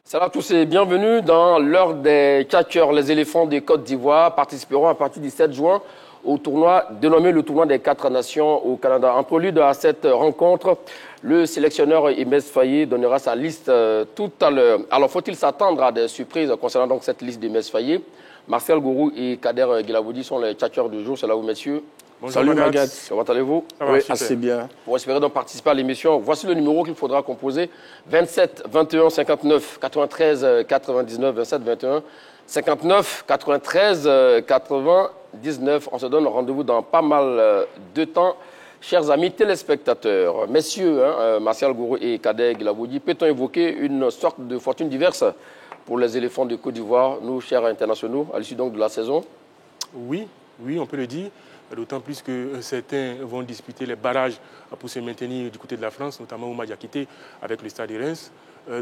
Salut à tous et bienvenue dans l'heure des catcheurs. Les éléphants de Côte d'Ivoire participeront à partir du 7 juin au tournoi dénommé le tournoi des 4 nations au Canada. En prélude à cette rencontre, le sélectionneur Imez Faye donnera sa liste tout à l'heure. Alors faut-il s'attendre à des surprises concernant donc cette liste d'Imez Faye? Marcel Gourou et Kader Guelaboudi sont les catcheurs du jour. C'est là vous, messieurs. Bonjour, Salut Magat, comment allez-vous? Oui, assez bien. Pour espérer donc participer à l'émission, voici le numéro qu'il faudra composer. 27 21 59 93 99 27 21 59 93 99. On se donne rendez-vous dans pas mal de temps. Chers amis téléspectateurs, messieurs, Martial Gourou et Kader Guelaboudi, peut-on évoquer une sorte de fortune diverse pour les éléphants de Côte d'Ivoire, nous, chers internationaux, à l'issue donc de la saison? Oui, on peut le dire. D'autant plus que certains vont disputer les barrages pour se maintenir du côté de la France, notamment Oumar Diakité avec le Stade de Reims.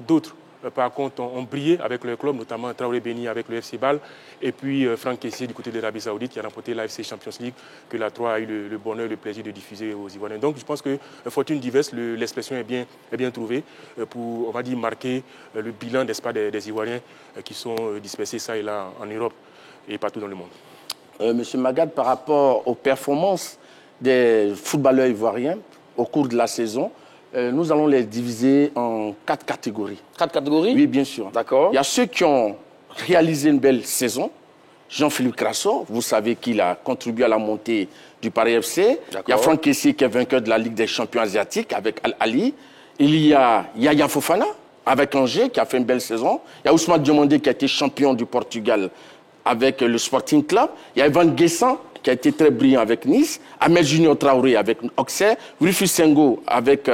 D'autres, par contre, ont brillé avec leur club, notamment Traoré Béni avec le FC Bâle. Et puis Franck Kessié du côté de l'Arabie Saoudite qui a remporté l'AFC Champions League, que la 3 a eu le bonheur, le plaisir de diffuser aux Ivoiriens. Donc je pense que fortune diverse, l'expression est bien trouvée pour, on va dire, marquer le bilan des Ivoiriens qui sont dispersés ça et là en Europe et partout dans le monde. Monsieur Magad, par rapport aux performances des footballeurs ivoiriens au cours de la saison, nous allons les diviser en 4 catégories. 4 catégories? Oui, bien sûr. D'accord. Il y a ceux qui ont réalisé une belle saison. Jean-Philippe Crasso, vous savez qu'il a contribué à la montée du Paris FC. Il y a Franck Kessié qui est vainqueur de la Ligue des champions asiatiques avec Al-Ali. Il y a Yaya Fofana avec Angers qui a fait une belle saison. Il y a Ousmane Diomandé qui a été champion du Portugal avec le Sporting Club. Il y a Evan Guessant qui a été très brillant avec Nice. Ahmed Junior Traoré avec Auxerre. Rufus Sengo avec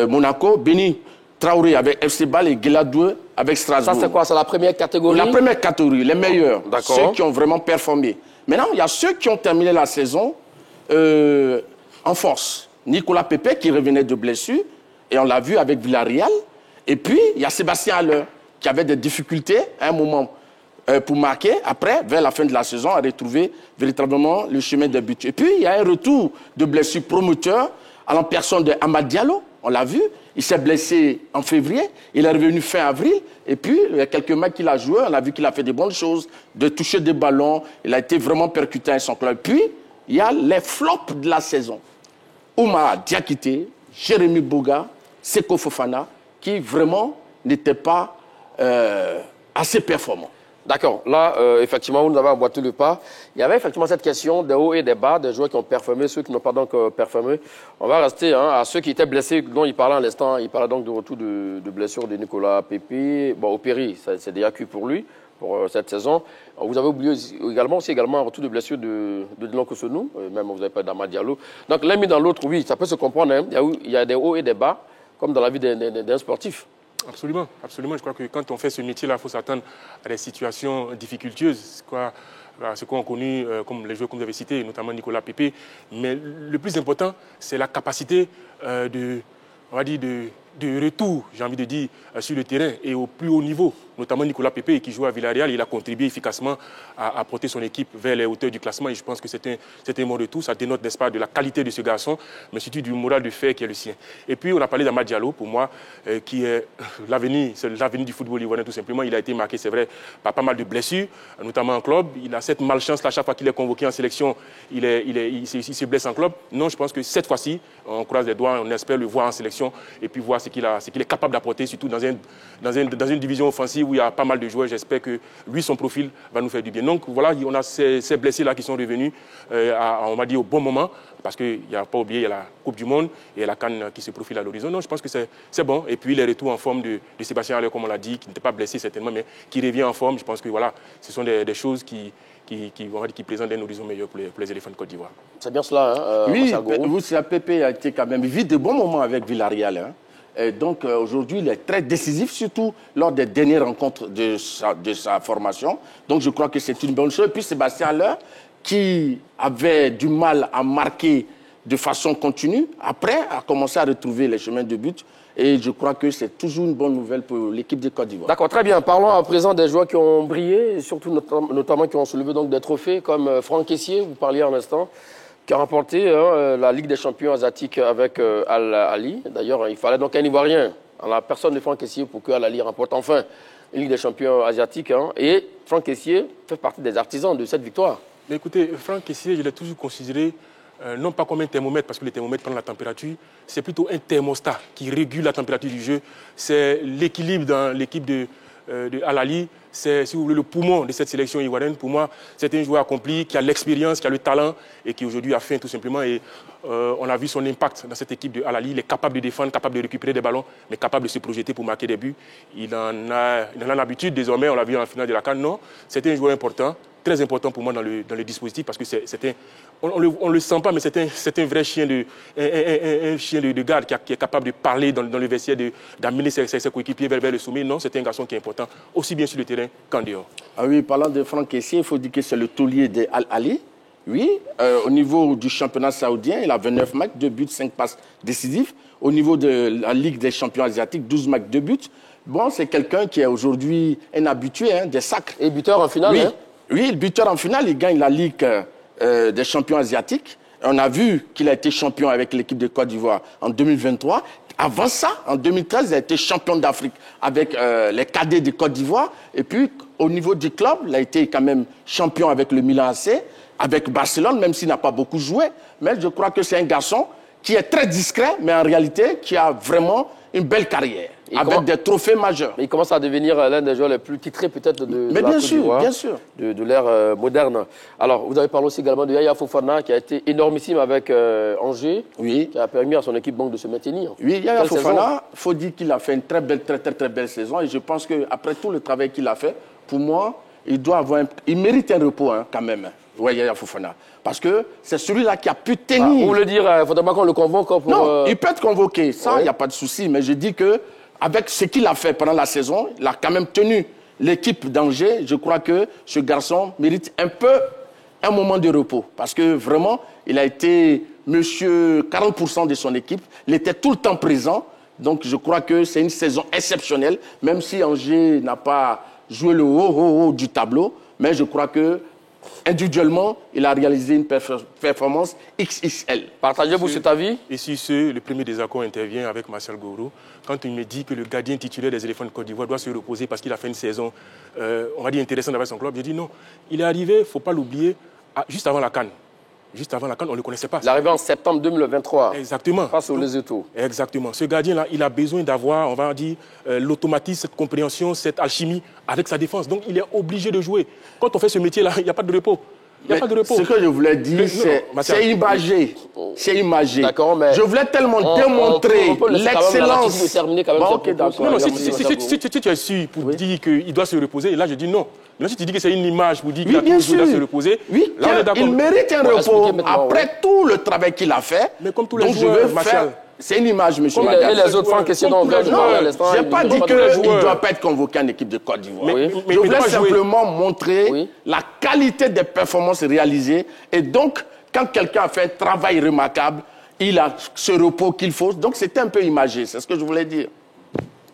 Monaco. Béni Traoré avec FC Bâle et Guéladoué avec Strasbourg. Ça, c'est quoi? C'est la première catégorie? La première catégorie, les meilleurs. D'accord. Ceux qui ont vraiment performé. Maintenant, il y a ceux qui ont terminé la saison en force. Nicolas Pepe qui revenait de blessure. Et on l'a vu avec Villarreal. Et puis, il y a Sébastien Haller qui avait des difficultés à un moment pour marquer, après, vers la fin de la saison, a retrouvé véritablement le chemin des buts. Et puis, il y a un retour de blessure promoteur à la personne de Amad Diallo, on l'a vu, il s'est blessé en février, il est revenu fin avril, et puis, il y a quelques matchs qu'il a joué, on a vu qu'il a fait des bonnes choses, de toucher des ballons, il a été vraiment percutant à son club. Puis, il y a les flops de la saison. Oumar Diakité, Jérémy Boga, Seko Fofana, qui vraiment n'étaient pas assez performants. D'accord. Là, effectivement, vous nous avez emboîté le pas. Il y avait effectivement cette question des hauts et des bas, des joueurs qui ont performé, ceux qui n'ont pas donc performé. On va rester à ceux qui étaient blessés, dont il parlait à l'instant. Il parlait donc du retour de blessure de Nicolas Pepe. Bon, au Péry, c'est déjà cuit pour lui, pour cette saison. Vous avez oublié également un retour de blessure de Dylan Kosonou, même vous avez pas d'Amad Diallo. Donc, l'un mis dans l'autre, oui, ça peut se comprendre. Hein. Il y a des hauts et des bas, comme dans la vie d'un sportif. Absolument, absolument. Je crois que quand on fait ce métier-là, il faut s'attendre à des situations difficultueuses. Ce qu'on a connu, comme les joueurs que vous avez cités, notamment Nicolas Pepe. Mais le plus important, c'est la capacité de retour, j'ai envie de dire, sur le terrain et au plus haut niveau. Notamment Nicolas Pepe, qui joue à Villarreal, il a contribué efficacement à porter son équipe vers les hauteurs du classement. Et je pense que c'est un bon retour. Ça dénote, n'est-ce pas, de la qualité de ce garçon, mais surtout du moral de fer qui est le sien. Et puis, on a parlé d'Amad Diallo, pour moi, qui est l'avenir du football ivoirien, tout simplement. Il a été marqué, c'est vrai, par pas mal de blessures, notamment en club. Il a cette malchance-là, chaque fois qu'il est convoqué en sélection, il se blesse en club. Non, je pense que cette fois-ci, on croise les doigts, on espère le voir en sélection et puis voir ce qu'il est capable d'apporter, surtout dans une division offensive où il y a pas mal de joueurs. J'espère que lui, son profil va nous faire du bien. Donc voilà, on a ces blessés-là qui sont revenus, on va dire, au bon moment, parce qu'il n'y a pas oublié, il y a la Coupe du Monde et la CAN qui se profile à l'horizon. Non, je pense que c'est bon. Et puis les retours en forme de Sébastien Haller, comme on l'a dit, qui n'était pas blessé certainement, mais qui revient en forme. Je pense que voilà, ce sont des choses qui présentent un horizon meilleur pour les éléphants de Côte d'Ivoire. C'est bien cela, hein, oui, vous savez, Pepe a été quand même vite de bons moments avec Villarreal. Hein. Et donc aujourd'hui, il est très décisif, surtout lors des dernières rencontres de sa formation. Donc je crois que c'est une bonne chose. Et puis Sébastien Haller, qui avait du mal à marquer de façon continue, après a commencé à retrouver les chemins de but. Et je crois que c'est toujours une bonne nouvelle pour l'équipe de Côte d'Ivoire. D'accord, très bien. Parlons à présent des joueurs qui ont brillé, et surtout notamment qui ont soulevé donc des trophées, comme Franck Kessié, vous parliez un instant, qui a remporté la Ligue des champions asiatiques avec Al-Ali. D'ailleurs, il fallait donc un Ivoirien en la personne de Franck Kessié pour que Al Ahly remporte enfin une Ligue des champions asiatiques. Hein. Et Franck Kessié fait partie des artisans de cette victoire. Mais écoutez, Franck Kessié, je l'ai toujours considéré non pas comme un thermomètre, parce que le thermomètre prend la température, c'est plutôt un thermostat qui régule la température du jeu. C'est l'équilibre dans l'équipe de Al Ahly. C'est, si vous voulez, le poumon de cette sélection ivoirienne. Pour moi, c'est un joueur accompli, qui a l'expérience, qui a le talent et qui aujourd'hui a faim tout simplement. Et on a vu son impact dans cette équipe de Al Ahly. Il est capable de défendre, capable de récupérer des ballons, mais capable de se projeter pour marquer des buts. Il en a l'habitude désormais, on l'a vu en finale de la CAN. Non, c'était un joueur important, très important pour moi dans le dispositif, parce que on le sent pas, mais c'est un vrai chien un chien de garde qui est capable de parler dans le vestiaire, d'amener ses coéquipiers vers le sommet. Non, c'est un garçon qui est important, aussi bien sur le terrain qu'en dehors. Ah oui, parlant de Franck Kessié, il faut dire que c'est le taulier de Al Ahly. Oui, au niveau du championnat saoudien, il a 29 matchs, 2 buts, 5 passes décisives. Au niveau de la Ligue des champions asiatiques, 12 matchs, 2 buts. Bon, c'est quelqu'un qui est aujourd'hui un habitué des sacres. Et buteur en finale, oui. Hein? Oui, le buteur en finale, il gagne la Ligue des champions asiatiques. On a vu qu'il a été champion avec l'équipe de Côte d'Ivoire en 2023. Avant ça, en 2013, il a été champion d'Afrique avec les cadets de Côte d'Ivoire. Et puis, au niveau du club, il a été quand même champion avec le Milan AC, avec Barcelone, même s'il n'a pas beaucoup joué. Mais je crois que c'est un garçon qui est très discret, mais en réalité, qui a vraiment une belle carrière, avec des trophées majeurs. Mais il commence à devenir l'un des joueurs les plus titrés peut-être de la bien Côte d'Ivoire, bien sûr. de l'ère moderne. Alors, vous avez parlé aussi également de Yaya Fofana, qui a été énormissime avec Angers, oui. qui a permis à son équipe donc, de se maintenir. Oui, Yaya Fofana, il faut dire qu'il a fait une très belle saison. Et je pense qu'après tout le travail qu'il a fait, pour moi, il mérite un repos quand même. Oui, Yaya Fofana. Parce que c'est celui-là qui a pu tenir. Vous voulez dire, il ne faudrait pas qu'on le convoque pour... Non, il peut être convoqué, ça, il n'y a pas de souci. Mais je dis qu'avec ce qu'il a fait pendant la saison, il a quand même tenu l'équipe d'Angers. Je crois que ce garçon mérite un moment de repos. Parce que vraiment, il a été monsieur 40% de son équipe. Il était tout le temps présent. Donc je crois que c'est une saison exceptionnelle, même si Angers n'a pas joué le haut du tableau. Mais je crois que individuellement, il a réalisé une performance XXL. Partagez-vous cet avis? Et si le premier désaccord intervient avec Martial Goro, quand il me dit que le gardien titulaire des éléphants de Côte d'Ivoire doit se reposer parce qu'il a fait une saison, on va dire, intéressante avec son club, j'ai dit non. Il est arrivé, il ne faut pas l'oublier, juste avant la CAN. Juste avant la CAN, on ne le connaissait pas. Il est arrivé en septembre 2023. Exactement. Face aux Lesotho. Exactement. Ce gardien-là, il a besoin d'avoir, on va dire, l'automatisme, cette compréhension, cette alchimie avec sa défense. Donc, il est obligé de jouer. Quand on fait ce métier-là, il n'y a pas de repos. Il n'y a pas de repos. Ce que je voulais dire, c'est imagé. C'est imagé. D'accord, mais... Je voulais tellement démontrer l'excellence. Non, si tu es sûr pour dire qu'il doit se reposer, là, je dis non. Mais si tu dis que c'est une image pour dire qu'il doit se reposer, oui, là, il mérite un repos après tout le travail qu'il a fait. Mais comme tous les joueurs, Martial. C'est une image, monsieur Comme Magal. Et les autres Franck Kessié dont on vient de jouer à l'instant. Je n'ai pas dit qu'il ne doit pas être convoqué en équipe de Côte d'Ivoire. Je voulais simplement montrer la qualité des performances réalisées. Et donc, quand quelqu'un a fait un travail remarquable, il a ce repos qu'il faut. Donc, c'était un peu imagé. C'est ce que je voulais dire.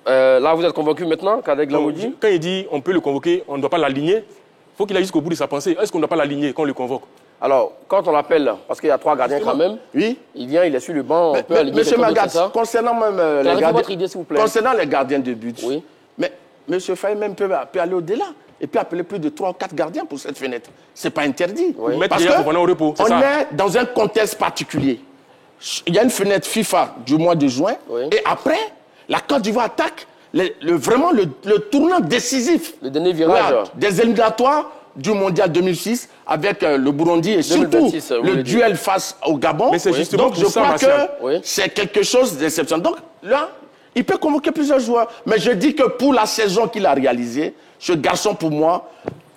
Là, vous êtes convaincu maintenant, Kadek Glamoudi? Quand il dit on peut le convoquer, on ne doit pas l'aligner, il faut qu'il aille jusqu'au bout de sa pensée. Est-ce qu'on ne doit pas l'aligner quand on le convoque? Alors, quand on l'appelle, parce qu'il y a 3 gardiens quand même, oui. Il vient, il est sur le banc, on peut aligner. Monsieur Magat, concernant même les gardiens, votre idée, s'il vous plaît. Concernant les gardiens de but, oui. Mais monsieur Faye même peut aller au-delà et puis appeler plus de 3 ou 4 gardiens pour cette fenêtre. Ce n'est pas interdit. Oui. Parce qu'on est dans un contexte particulier. Il y a une fenêtre FIFA du mois de juin et après, la Côte d'Ivoire attaque vraiment le tournant décisif. Le dernier virage. Des éliminatoires du Mondial 2006 avec le Burundi et surtout le duel face au Gabon. Mais c'est justement donc je crois que c'est quelque chose d'exceptionnel. Donc là, il peut convoquer plusieurs joueurs. Mais je dis que pour la saison qu'il a réalisée, ce garçon, pour moi,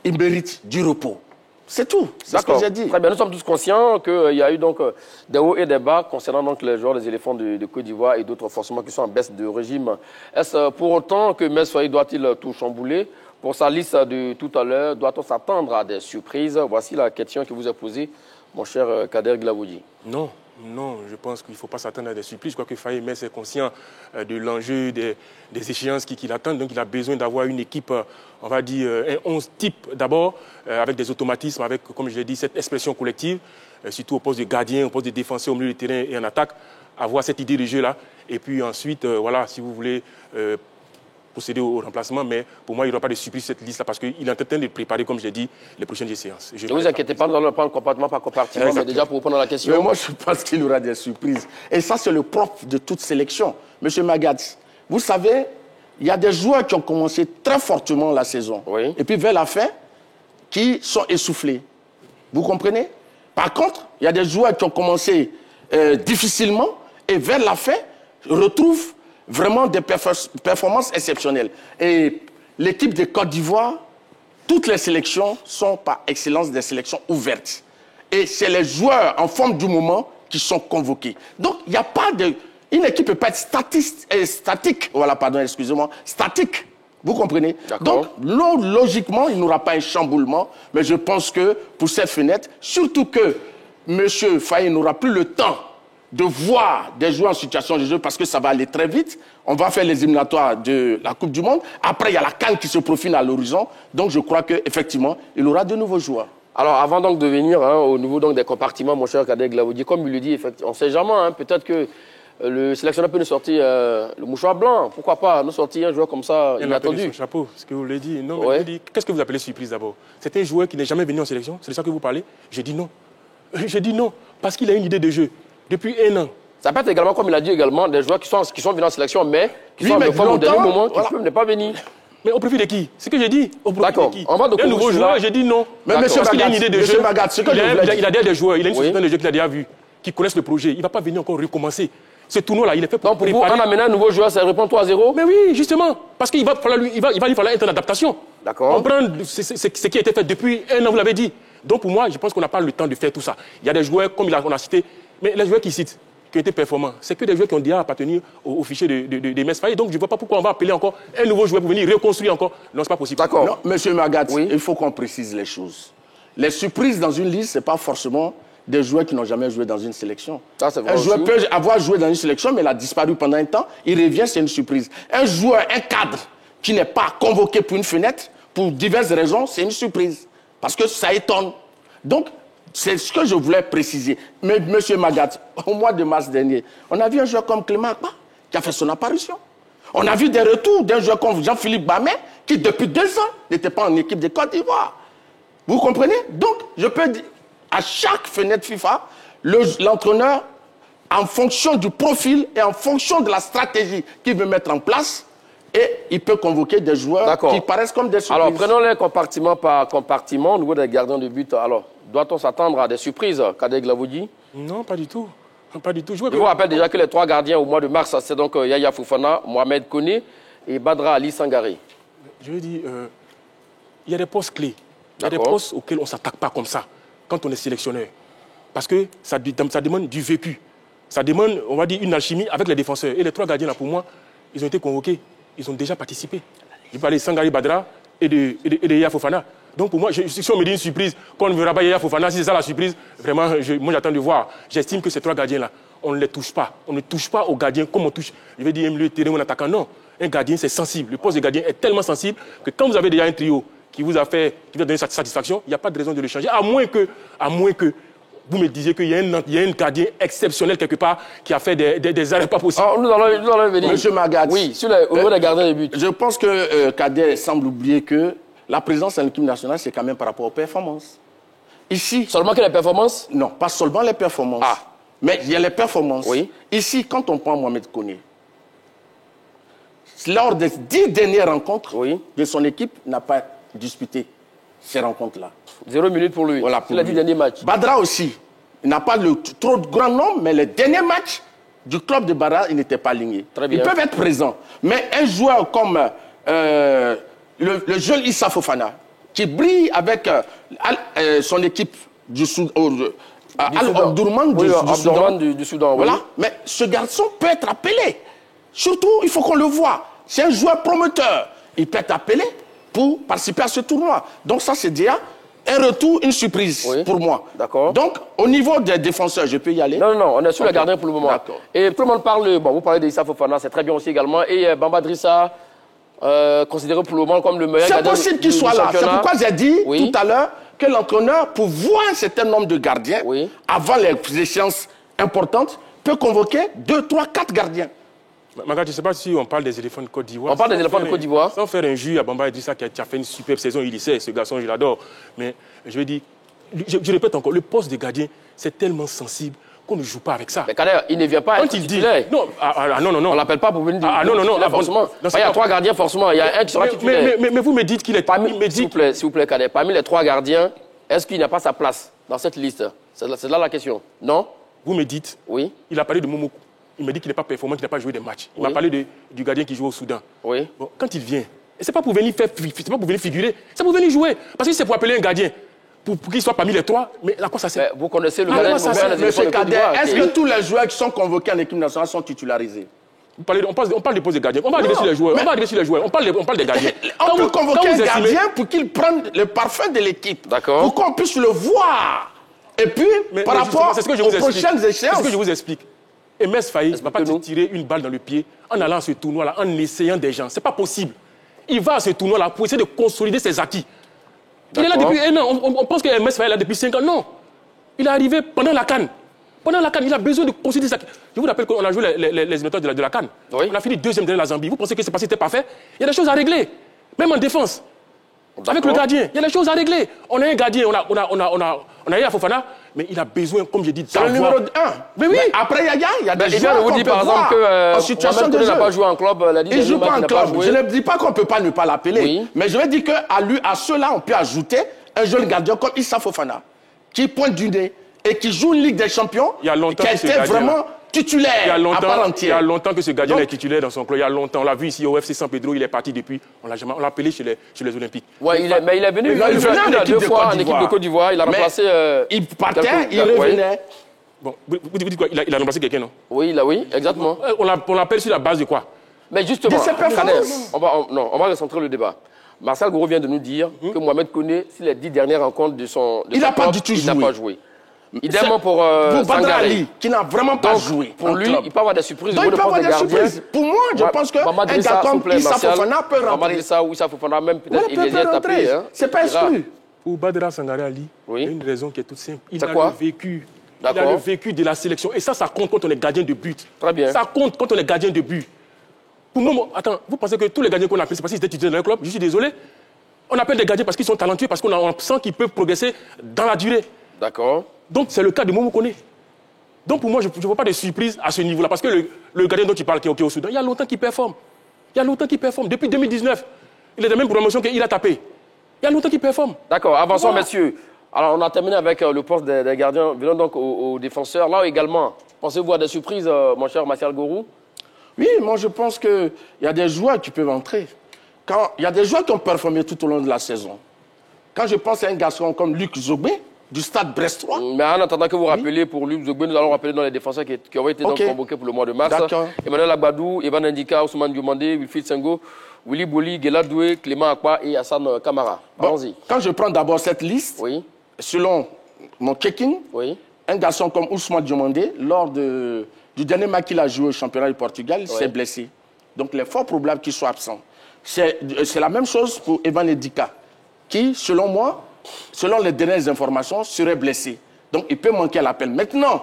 il mérite du repos. C'est tout. C'est ce que j'ai dit. Très bien. Nous sommes tous conscients qu'il y a eu donc des hauts et des bas concernant donc les joueurs des éléphants de Côte d'Ivoire et d'autres forcément qui sont en baisse de régime. Est-ce pour autant que Messoaï doit-il tout chambouler? Pour sa liste de tout à l'heure, doit-on s'attendre à des surprises? Voici la question que vous a posée, mon cher Kader Glavoudi. Non, je pense qu'il ne faut pas s'attendre à des surprises. Je crois que Faye Mess est conscient de l'enjeu des échéances qui l'attendent. Donc il a besoin d'avoir une équipe, on va dire, un 11 type d'abord, avec des automatismes, avec, comme je l'ai dit, cette expression collective, surtout au poste de gardien, au poste de défenseur au milieu du terrain et en attaque. avoir cette idée de jeu-là. Et puis ensuite, voilà, si vous voulez procéder au remplacement. Mais pour moi, il n'y aura pas de surprise cette liste-là parce qu'il est en train de préparer, comme j'ai dit, les prochaines séances. Ne vous inquiétez pas, nous allons le prendre compartiment par compartiment. Mais déjà, pour répondre à la question... Mais moi, je pense qu'il y aura des surprises. Et ça, c'est le propre de toute sélection. Monsieur Magatz, vous savez, il y a des joueurs qui ont commencé très fortement la saison. Oui. Et puis, vers la fin, qui sont essoufflés. Vous comprenez? Par contre, il y a des joueurs qui ont commencé difficilement et vers la fin, retrouvent vraiment des performances exceptionnelles. Et l'équipe de Côte d'Ivoire, toutes les sélections sont par excellence des sélections ouvertes. Et c'est les joueurs en forme du moment qui sont convoqués. Donc, il n'y a pas de... Une équipe ne peut pas être statique. Voilà, pardon, excusez-moi. Statique. Vous comprenez? Donc, logiquement, il n'y aura pas un chamboulement. Mais je pense que pour cette fenêtre, surtout que M. Faye n'aura plus le temps de voir des joueurs en situation de jeu parce que ça va aller très vite. On va faire les éliminatoires de la Coupe du Monde. Après, il y a la CAN qui se profile à l'horizon. Donc, je crois qu'effectivement, il aura de nouveaux joueurs. Alors, avant donc de venir au niveau donc, des compartiments, mon cher Kadek Glavoudi, comme il le dit, on ne sait jamais, peut-être que le sélectionneur peut nous sortir le mouchoir blanc. Pourquoi pas nous sortir un joueur comme ça, inattendu. Chapeau, ce que vous l'avez dit. Non, ouais. Qu'est-ce que vous appelez surprise d'abord? C'est un joueur qui n'est jamais venu en sélection? C'est de ça que vous parlez? J'ai dit non. J'ai dit non, parce qu'il a une idée de jeu depuis 1 an. Ça peut être également, comme il a dit également, des joueurs qui sont venus en sélection, mais qui sont au dernier moment, qui peuvent ne pas venir. Mais au profit de qui? C'est ce que j'ai dit. D'accord. On va de un nouveau joueur, j'ai dit non. Mais monsieur parce qu'il a une idée de jeu. Il a déjà des joueurs, il a une société de jeu qu'il a déjà vu, qui connaissent le projet. Il ne va pas venir encore recommencer. Ce tournoi-là, il est fait pour donc, pour vous, en amenant un nouveau joueur, ça répond 3-0? Mais oui, justement. Parce qu'il va lui falloir être en adaptation. D'accord. Comprendre ce qui a été fait depuis 1 an, vous l'avez dit. Donc pour moi, je pense qu'on n'a pas le temps de faire tout ça. Il y a des joueurs, comme on a cité, mais les joueurs qui citent, qui ont été performants, c'est que des joueurs qui ont déjà appartenu au fichier de Mess Faye. Donc je ne vois pas pourquoi on va appeler encore un nouveau joueur pour venir reconstruire encore. Non, ce n'est pas possible. D'accord. Non, monsieur Magatz, il faut qu'on précise les choses. Les surprises dans une liste, ce n'est pas forcément des joueurs qui n'ont jamais joué dans une sélection. Ça, c'est vrai un joueur peut avoir joué dans une sélection, mais il a disparu pendant un temps. Il revient, c'est une surprise. Un joueur, un cadre qui n'est pas convoqué pour une fenêtre, pour diverses raisons, c'est une surprise. Parce que ça étonne. Donc, c'est ce que je voulais préciser. Mais monsieur Magatz, au mois de mars dernier, on a vu un joueur comme Clément Akpa qui a fait son apparition. On a vu des retours d'un joueur comme Jean-Philippe Bamé qui, depuis 2 ans, n'était pas en équipe de Côte d'Ivoire. Vous comprenez? Donc, je peux dire, à chaque fenêtre FIFA, l'entraîneur, en fonction du profil et en fonction de la stratégie qu'il veut mettre en place, et il peut convoquer des joueurs qui paraissent comme des surprises. Alors, prenons-les compartiment par compartiment au niveau des gardiens de but. Alors, doit-on s'attendre à des surprises, Kadek Glavoudi? Non, pas du tout. Pas du tout. Je vous rappelle déjà que les 3 gardiens au mois de mars, c'est donc Yaya Fofana, Mohamed Koné et Badra Ali Sangaré. Je veux dire, il y a des postes clés. Il y a des postes auxquels on ne s'attaque pas comme ça quand on est sélectionneur. Parce que ça demande du vécu. Ça demande, on va dire, une alchimie avec les défenseurs. Et les 3 gardiens, là, pour moi, ils ont été convoqués. Ils ont déjà participé. Je parlais de Sangaré Badra et de Yaya Fofana. Donc pour moi, si on me dit une surprise, qu'on ne verra pas Yaya Fofana, si c'est ça la surprise, vraiment, moi j'attends de voir. J'estime que ces 3 gardiens-là, on ne les touche pas. On ne touche pas aux gardiens comme on touche, je vais dire, un milieu de terrain ou un attaquant. Non, un gardien, c'est sensible. Le poste de gardien est tellement sensible que quand vous avez déjà un trio qui vous a donné satisfaction, il n'y a pas de raison de le changer. À moins que vous me disiez qu'il y a un gardien exceptionnel quelque part qui a fait des arrêts pas possibles. Nous allons venir. Monsieur Magatz. Oui, au niveau des gardiens de but. Je pense que Kader semble oublier que la présence en équipe nationale, c'est quand même par rapport aux performances. Ici... Seulement que les performances? Non, pas seulement les performances. Mais il y a les performances. Oui. Ici, quand on prend Mohamed Koné, lors des 10 dernières rencontres de son équipe, n'a pas disputé ces rencontres-là. 0 minute pour lui. Voilà, il a dit dernier match. Badra aussi. Il n'a pas trop de grand nombre, mais les derniers matchs du club de Badra, il n'était pas aligné. Ils peuvent être présents. Mais un joueur comme le jeune Issa Fofana, qui brille avec son équipe du Soudan, Al-Abdourman du Soudan. Voilà. Mais ce garçon peut être appelé. Surtout, il faut qu'on le voie. C'est un joueur prometteur. Il peut être appelé pour participer à ce tournoi. Donc ça, c'est déjà un retour, une surprise pour moi. D'accord. Donc, au niveau des défenseurs, je peux y aller? Non, on est sur le gardien pour le moment. D'accord. Et tout le monde parle, vous parlez d'Issa Fofana, c'est très bien aussi également. Et Bamba Drissa, considéré pour le moment comme le meilleur gardien. C'est possible qu'il soit là. C'est pourquoi j'ai dit tout à l'heure que l'entraîneur, pour voir un certain nombre de gardiens, avant les échéances importantes, peut convoquer 2, 3, 4 gardiens. Maga, je ne sais pas si on parle des éléphants de Côte d'Ivoire. On parle des éléphants de Côte d'Ivoire. Sans faire injure à Bamba Idrissa qui a fait une superbe saison, il le sait, ce garçon, je l'adore. Mais je veux dire, je répète encore, le poste de gardien, c'est tellement sensible qu'on ne joue pas avec ça. Mais Kader, il ne vient pas être titulaire. Non, non. On ne l'appelle pas pour venir dire. Non, forcément. Il y a 3 gardiens, forcément. Il y a un qui sera titulaire. Mais vous me dites qu'il est... S'il vous plaît, Kader, parmi les 3 gardiens, est-ce qu'il n'a pas sa place dans cette liste? C'est là la question. Non? Vous me dites, oui. Il a parlé de Momoko. Il me dit qu'il n'est pas performant, qu'il n'a pas joué des matchs. Il m'a parlé du gardien qui joue au Soudan. Oui. Bon, quand il vient, ce n'est pas pour venir figurer, c'est pour venir jouer. Parce que c'est pour appeler un gardien, pour qu'il soit parmi les 3, mais à quoi ça sert? Vous connaissez le gardien Monsieur Kader, est-ce que tous les joueurs qui sont convoqués en équipe nationale sont titularisés? On parle des postes de gardiens. On va arriver sur les joueurs. On parle des gardiens. On peut convoquer un gardien pour qu'il prenne le parfum de l'équipe. D'accord. Pour qu'on puisse le voir. Et puis, par rapport aux prochaines échéances. C'est ce que je vous explique. Et Mess Faye ne va pas te tirer une balle dans le pied en allant à ce tournoi-là, en essayant des gens. Ce n'est pas possible. Il va à ce tournoi-là pour essayer de consolider ses acquis. Il est là depuis 1 an. On pense que Mess Faye est là depuis 5 ans. Non. Il est arrivé pendant la CAN. Pendant la CAN, il a besoin de consolider ses acquis. Je vous rappelle qu'on a joué les éliminatoires de la CAN. Oui. On a fini 2e derrière la Zambie. Vous pensez que c'est passé, c'était parfait? Il y a des choses à régler. Même en défense. Avec le gardien, il y a des choses à régler. On a un gardien, on a eu à Fofana, mais il a besoin, comme j'ai dit, c'est le numéro 1. Mais oui. Après Yaya, il y a des joueurs qu'on peut par exemple que en situation de jeu. Il n'a pas joué en club. Il ne joue pas en club. Je ne dis pas qu'on ne peut pas ne pas l'appeler. Oui. Mais je vais dire qu'à ceux-là, on peut ajouter un jeune gardien comme Issa Fofana, qui pointe du nez et qui joue une Ligue des Champions, qui a été vraiment titulaire à part entière. Il y a longtemps que ce gardien est titulaire dans son club. Il y a longtemps. On l'a vu ici au FC San Pedro, il est parti depuis. On l'a appelé chez les Olympiques. Ouais, mais il est venu une à 2 fois en équipe de Côte d'Ivoire. Il a remplacé. Il partait, il revenait. Bon, vous dites quoi? Il a remplacé quelqu'un, non? Oui, exactement. On l'appelle sur la base de quoi? Mais justement, on va recentrer le débat. Marcel Gourou vient de nous dire que Mohamed Koné, sur les 10 dernières rencontres de son club, il n'a pas joué. Idem pour Sangaré, qui n'a vraiment pas joué. Pour lui, il peut avoir des surprises. Donc, il peut avoir des surprises. Pour moi, je pense qu'un gars comme Issa Fofana peut rentrer. Issa Fofana, même peut-être, il les a tapés. C'est pas exclu. Pour Badra Sangaré Ali, il y a une raison qui est toute simple. Il a le vécu. Il a le vécu de la sélection. Et ça compte quand on est gardien de but. Très bien. Ça compte quand on est gardien de but. Pour moi, attends, vous pensez que tous les gardiens qu'on appelle, c'est parce qu'ils étaient titulaires dans un club? Je suis désolé. On appelle des gardiens parce qu'ils sont talentueux, parce qu'on sent qu'ils peuvent progresser dans la durée. D'accord. Donc, c'est le cas de Momo Koné. Donc, pour moi, je ne vois pas de surprise à ce niveau-là. Parce que le gardien dont tu parles, qui est au Soudan, il y a longtemps qu'il performe. Depuis 2019, il est de la même promotion qu'il a tapé. Il y a longtemps qu'il performe. D'accord. Avançons, messieurs. Alors, on a terminé avec le poste des gardiens. Venons donc aux défenseurs. Là également, pensez-vous à des surprises, mon cher Martial Gourou? Oui, moi, je pense qu'il y a des joueurs qui peuvent entrer. Il y a des joueurs qui ont performé tout au long de la saison. Quand je pense à un garçon comme Luc Zogbe, du Stade Brestois. Mais en attendant que vous rappeliez pour Luc Zogbe, nous allons rappeler dans les défenseurs qui ont été convoqués pour le mois de mars. Emmanuel Agbadou, Evan Ndika, Ousmane Diomandé, Wilfried Sengo, Willy Boli, Gela Doué, Clément Akpa et Hassan Kamara. Allons-y. Quand je prends d'abord cette liste, selon mon checking, un garçon comme Ousmane Diomandé, lors du dernier match qu'il a joué au championnat du Portugal, il s'est blessé. Donc il est fort probable qu'il soit absent. C'est la même chose pour Evan Ndika, qui, selon moi, selon les dernières informations, serait blessé. Donc, il peut manquer à l'appel. Maintenant,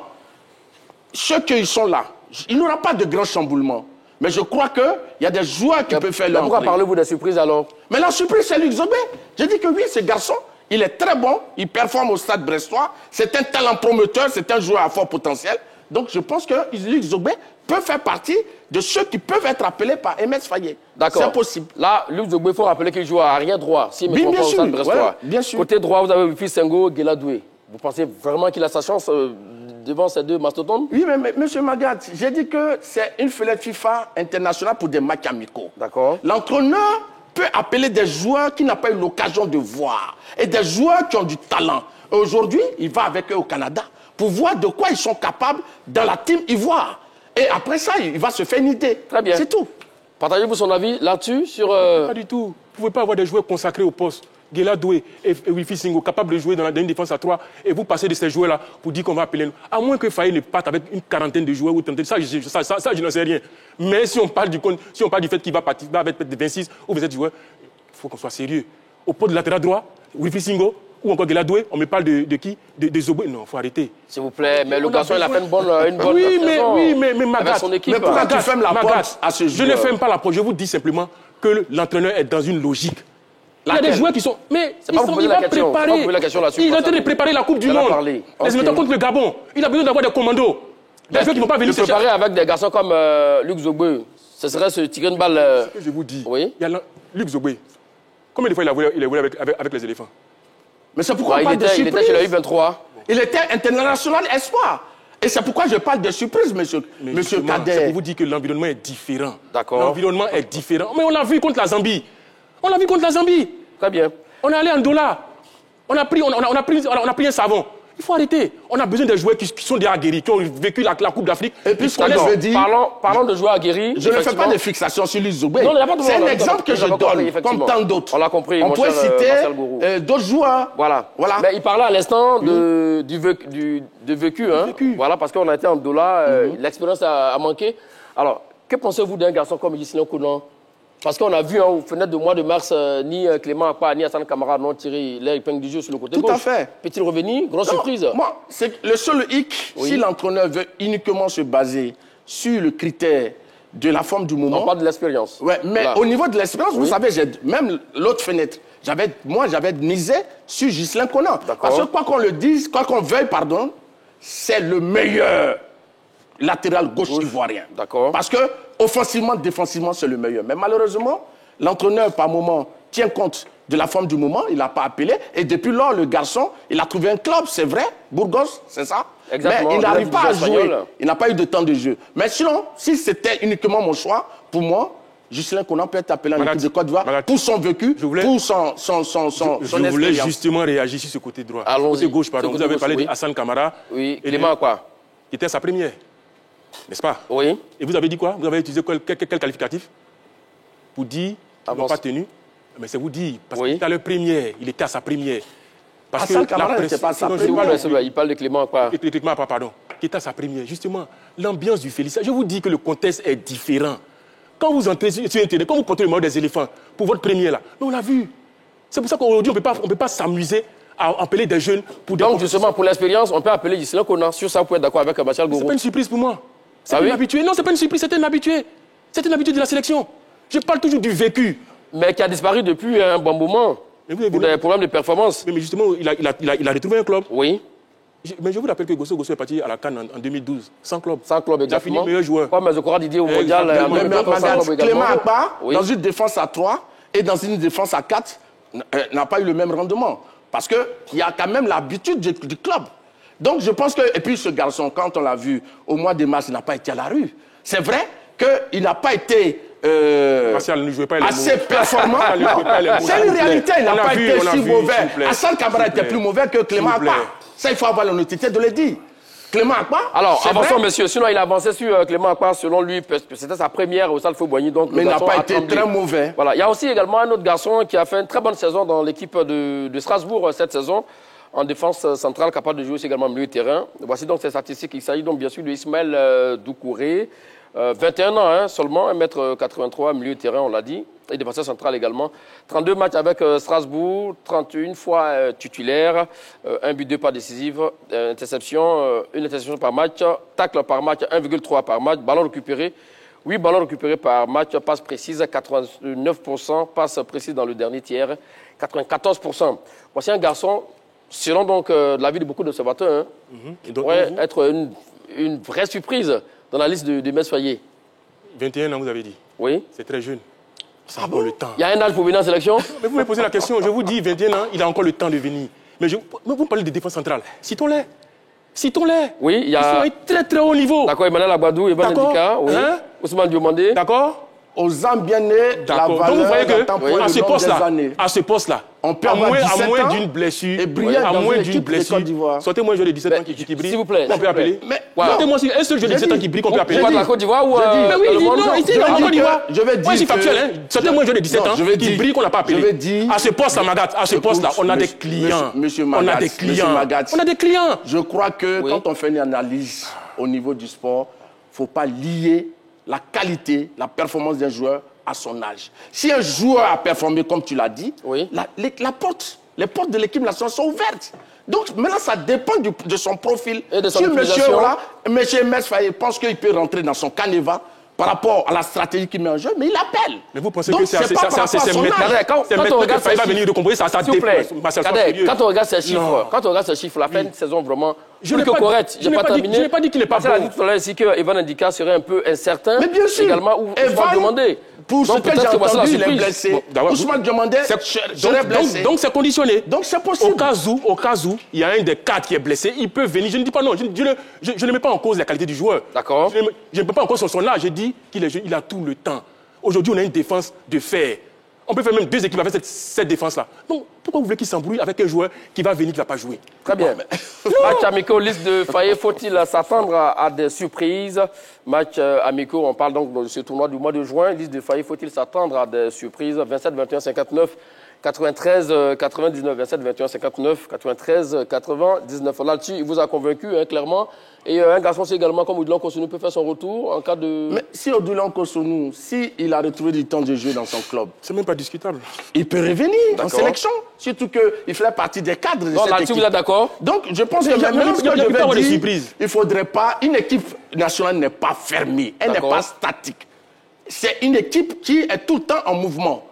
ceux qui sont là, il n'y aura pas de grand chamboulement. Mais je crois qu'il y a des joueurs qui peuvent faire leur Pourquoi parlez-vous des surprises alors? Mais la surprise, c'est Luc Zogbe. J'ai dit que oui, ce garçon, il est très bon. Il performe au Stade Brestois. C'est un talent prometteur. C'est un joueur à fort potentiel. Donc, je pense que Luc Zogbe peut faire partie de ceux qui peuvent être appelés par MS Faye. D'accord. C'est possible. Là, Luc Zogbe, il faut rappeler qu'il joue à arrière droit. Si bien sûr. Voilà, bien sûr. Côté droit, vous avez Wilfried Sengo, Gela Doué. Vous pensez vraiment qu'il a sa chance devant ces deux mastodontes? Oui, mais M. Magat, j'ai dit que c'est une fenêtre FIFA internationale pour des matchs amicaux. D'accord. L'entraîneur peut appeler des joueurs qu'il n'a pas eu l'occasion de voir et des joueurs qui ont du talent. Aujourd'hui, il va avec eux au Canada pour voir de quoi ils sont capables dans la team ivoire. Et après ça, il va se faire une idée. Très bien. C'est tout. Partagez-vous son avis là-dessus sur... Pas du tout. Vous ne pouvez pas avoir des joueurs consacrés au poste. Gela Doué et Wilfried Sengo capables de jouer dans une défense à 3 et vous passez de ces joueurs-là pour dire qu'on va appeler... À moins que Faye ne parte avec une quarantaine de joueurs ou 30, ça, je n'en sais rien. Mais si on parle du fait qu'il va partir avec 26 ou 27 joueurs, il faut qu'on soit sérieux. Au poste de latéral droit, Wilfried Sengo, ou encore Guéladoué, on me parle de qui? De Zobé. Non, il faut arrêter. S'il vous plaît, mais le garçon, il a fait une bonne Oui, saison mais avec Magat, son équipe. Mais pourquoi tu fermes la porte à ce je joueur? ne ferme pas la porte. Je vous dis simplement que l'entraîneur est dans une logique. Il y a des joueurs qui sont... Mais C'est pas vous poser la question. C'est pas vous poser la question là-dessus. Il est en train de préparer la Coupe du Monde. Les éliminatoires contre le Gabon. Il a besoin d'avoir des commandos. Des joueurs qui ne vont pas venir se préparer avec des garçons comme Luc Zobé. Ce serait se tirer une balle... Ce que je vous dis. Oui. Il y a Luc Zobé. Combien de fois il a volé avec les éléphants? Mais c'est pourquoi on parle de il était chez la U23. Il était international espoir. Et c'est pourquoi je parle de surprise, monsieur Kader. C'est pour vous dire que l'environnement est différent. D'accord. L'environnement est différent. Mais on l'a vu contre la Zambie. On l'a vu contre la Zambie. Très bien. On est allé en Dola. On a pris un savon. Il faut arrêter. On a besoin de joueurs qui sont déjà aguerris, qui ont vécu la Coupe d'Afrique. Et puis, ce que je veux dire... Parlons de joueurs aguerris. Je ne fais pas de fixation sur Luc Zobé. Non, il n'y a pas de C'est un exemple que je donne, comme tant d'autres. On l'a compris, on pourrait citer d'autres joueurs. Voilà. Mais il parlait à l'instant du vécu. Voilà, parce qu'on a été en Dola, l'expérience a manqué. Alors, que pensez-vous d'un garçon comme Ghislain Konan? Parce qu'on a vu aux fenêtres de mois de mars, ni Clément Akpa, ni Hassan Kamara n'ont tiré leur épingle du jeu sur le côté gauche. Tout à fait. Peut-il revenir? Grosse surprise. Moi, c'est le seul hic, si l'entraîneur veut uniquement se baser sur le critère de la forme du moment. On parle de l'expérience. Ouais, mais au niveau de l'expérience, vous savez, même l'autre fenêtre, j'avais misé sur Ghislain Konan. Parce que quoi qu'on le dise, quoi qu'on veuille, pardon, c'est le meilleur latéral gauche ivoirien. D'accord. Parce que offensivement, défensivement, c'est le meilleur. Mais malheureusement, l'entraîneur, par moment, tient compte de la forme du moment. Il n'a pas appelé. Et depuis lors, le garçon, il a trouvé un club, c'est vrai, Burgos, c'est ça. Exactement. Mais il n'arrive pas à jouer. Il n'a pas eu de temps de jeu. Mais sinon, si c'était uniquement mon choix, pour moi, Ghislain Konan peut être appelé en équipe de Côte d'Ivoire pour son vécu, pour son Je voulais justement réagir sur ce côté droit. Côté gauche, pardon. Vous avez parlé de Hassan Kamara. Oui, Clément quoi? Qui était sa première. N'est-ce pas? Oui. Et vous avez dit quoi? Vous avez utilisé quel qualificatif? Pour dire qu'il n'a pas tenu? Mais c'est vous dire, parce qu'il était à la première, il était à sa première. Parce Hassan Kamara n'était pas à sa première. Il parle de Clément quoi? Clément quoi, pardon. Qui était à sa première. Justement, l'ambiance du Félix. Je vous dis que le contexte est différent. Quand vous entrez sur Internet, quand vous portez le maillot des éléphants pour votre première là, mais on l'a vu. C'est pour ça qu'aujourd'hui, on ne peut pas s'amuser à appeler des jeunes pour des... Donc justement, pour l'expérience, on peut appeler Ghislain Konan. Sur ça, vous pouvez être d'accord avec Bachar Gourou. C'est pas une surprise pour moi. C'est un habitué. Non, c'est pas une surprise, c'est un habitué. C'est un habitué de la sélection. Je parle toujours du vécu. Mais qui a disparu depuis un bon moment. Pour des problèmes de performance. Mais justement, il a retrouvé un club. Oui. Mais je vous rappelle que Gosso est parti à la CAN en 2012, sans club. Sans club, exactement. Il a fini meilleur joueur. Pas mais je crois Didier au mondial. Clément Akpa, dans une défense à 3 et dans une défense à 4, n'a pas eu le même rendement. Parce qu'il y a quand même l'habitude du club. Donc je pense que... Et puis ce garçon, quand on l'a vu au mois de mars, il n'a pas été à la rue. C'est vrai qu'il n'a pas été... assez performant. C'est une réalité, il n'a pas été si mauvais. Hassan Kamara était plus mauvais que Clément Akpa. Ça, il faut avoir l'honnêteté de le dire. Clément Akpa. Alors, avançons, monsieur. Sinon, il a avancé sur Clément Akpa, selon lui, parce que c'était sa première au Stade Fouboigny. Mais il n'a pas été très mauvais. Voilà. Il y a aussi également un autre garçon qui a fait une très bonne saison dans l'équipe de Strasbourg cette saison, en défense centrale, capable de jouer aussi également milieu de terrain. Voici donc ses statistiques. Il s'agit donc bien sûr de Ismaël Doucouré. 21 ans seulement, 1m83, milieu de terrain, on l'a dit. Et défenseur central également. 32 matchs avec Strasbourg, 31 fois titulaire, 1 but, 2 pas décisif, une interception par match, tacle par match, 1,3 par match, ballon récupéré, 8 ballons récupérés par match, passe précise, 89%, passe précise dans le dernier tiers, 94%. Voici un garçon, selon donc l'avis de beaucoup d'observateurs, qui pourrait être une vraie surprise dans la liste de Metz Soyer. 21 ans, vous avez dit. Oui. C'est très jeune. Ça a encore le temps. Il y a un âge pour venir en sélection? Mais vous me posez la question. Je vous dis, 21 ans, il a encore le temps de venir. Mais vous me parlez de défense centrale. Citons-les. Citons-les. Oui, il y a... Ils sont à très très haut niveau. D'accord, Emmanuel Agbadou, Evan Ndika, oui. Ousmane Diomandé. D'accord. Aux ans bien nés, la valeur... Donc vous voyez qu'à ce poste-là, on peut avoir 17 ans, à moins d'une blessure, sortez-moi un joueur de 17 ans qui brille. S'il vous plaît. On peut appeler. Sortez-moi un seul joueur de 17 ans qui brille qu'on peut appeler. De la Côte d'Ivoire ou... Mais oui, non, ici, en Côte d'Ivoire. Je vais dire. Moi, c'est factuel. Sortez-moi un joueur de 17 ans qui brille qu'on n'a pas appelé. À ce poste-là, Magat, à ce poste-là, on a des clients. On a des clients. On a des clients. Je crois que quand on fait une analyse au niveau du sport, il ne faut pas lier la qualité, la performance d'un joueur à son âge. Si un joueur a performé, comme tu l'as dit, la porte Les portes de l'équipe nationale sont ouvertes. Donc maintenant, ça dépend de son profil. Et de son si utilisation. monsieur Mess Faye pense qu'il peut rentrer dans son canevas par rapport à la stratégie qu'il met en jeu, mais il appelle. Mais vous pensez donc, que c'est maintenant que Faye va venir de comprendre ça dépend. Quand on regarde ces chiffres, la fin de saison vraiment plus que correcte. Je n'ai pas dit qu'il n'est pas bon. Tout à l'heure ici que Evan Ndika serait un peu incertain. Mais bien sûr. Également, où Ousmane demandé. Pour ce que j'ai entendu, il est blessé. Ousmane demandait, serait blessé. Donc c'est conditionné. Donc c'est possible. Au cas où il y a un des quatre qui est blessé, il peut venir. Je ne dis pas non. Je ne mets pas en cause la qualité du joueur. D'accord. Je ne mets pas en cause son âge. Je dis qu'il a tout le temps. Aujourd'hui, on a une défense de fer. On peut faire même 2 équipes avec cette défense-là. Donc, pourquoi vous voulez qu'il s'embrouille avec un joueur qui va venir, qui ne va pas jouer? Très bien. Match amicaux, liste de Faye, faut-il s'attendre à des surprises? Match amicaux, on parle donc de ce tournoi du mois de juin. Liste de Faye, faut-il s'attendre à des surprises? 27, 21, 59, 93, 99, 27, 21, 59, 93, 99. Là-dessus, il vous a convaincu, hein, clairement. Et un garçon, c'est également comme Odilon Kossounou peut faire son retour en cas de... Mais si Odilon Kossounou, s'il a retrouvé du temps de jeu dans son club, c'est même pas discutable. Il peut revenir en sélection. Surtout qu'il fait partie des cadres de cette équipe. Vous êtes d'accord? Donc, je pense que même ce que je vais dire, il ne faudrait pas... Une équipe nationale n'est pas fermée. Elle n'est pas statique. C'est une équipe qui est tout le temps en mouvement.